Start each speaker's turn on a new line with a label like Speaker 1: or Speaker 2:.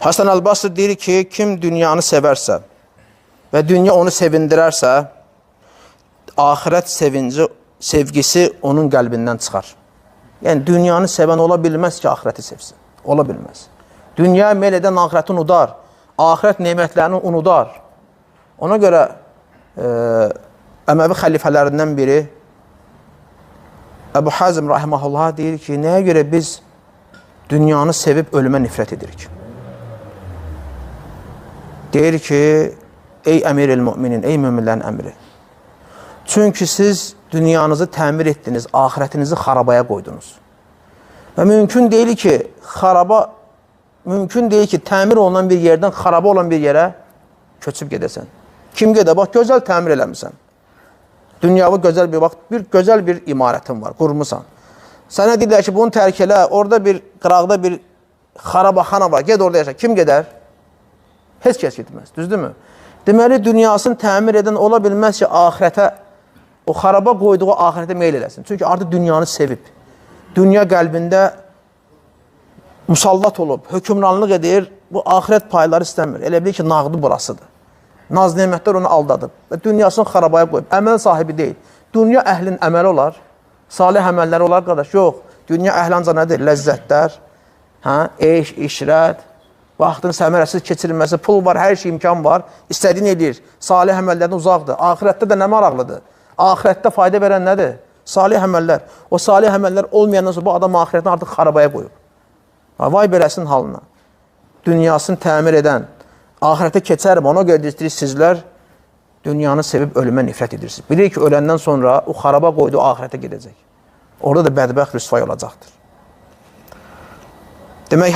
Speaker 1: Hasan el-Basri deyir ki, kim dünyanı sevərsə və dünya onu sevindirərsə, axirət sevgisi onun qəlbindən çıxar. Yəni, dünyanı sevən ola bilməz ki, axirəti sevsin. Ola bilməz. Dünya meyl edən axirəti unudar. Axirət nemətlərini unudar. Ona görə Əməvi xəlifələrindən biri Əbu Hazim rahiməhullah deyir ki, nəyə görə biz dünyanı sevib ölümə nifrət edirik? Deyir ki, ey əmir-el-müminin, ey müminlərin əmri. Çünki siz dünyanızı təmir etdiniz, axirətinizi xarabaya qoydunuz. Və mümkün deyil ki, təmir olunan bir yerdən xaraba olan bir yerə köçüb gedəsən. Kim gedə? Bax, gözəl təmir eləmişsən. Dünyavı gözəl bir imarətin var, qurmusan. Sənə deyirlər ki, bunu tərk elə, orada bir qıraqda bir xarabaxana var, ged orada yaşa. Kim gedər? Heç kəs getməz, düzdürmü? Deməli, dünyasını təmir edən ola bilməz ki, axirətə, o xaraba qoyduğu axirətə meyl eləsin. Çünki artıq dünyanı sevib. Dünya qəlbində musallat olub, hökümranlıq edir, bu axirət payları istəmir. Elə bilir ki, nağdı burasıdır. Naz nemətlər onu aldadıb və dünyasını xarabaya qoyub. Əməl sahibi deyil. Dünya əhlin əməli olar, salih əməlləri olar, qardaş. Yox, dünya əhlanca nədir? Ləzzətlər, eş, işrət, vaxtın səmərəsiz keçirilməsi, pul var, hər şey imkan var, istədiyin edir. Salih əməllərdən uzaqdır. Axirətdə də nə maraqlıdır? Axirətdə fayda verən nədir? Salih əməllər. O salih əməllər olmayandan sonra bu adam axirətini artıq xarabaya qoyub. Vay beləsin halına. Dünyasını təmir edən, axirətə keçərim, ona görə deyir, sizlər dünyanı sevib ölümə nifrət edirsiniz. Bilir ki, öləndən sonra o xaraba qoyduğu axirətə gedəcək. Orada da bədbəxt rüsvay olacaqdır. Demək,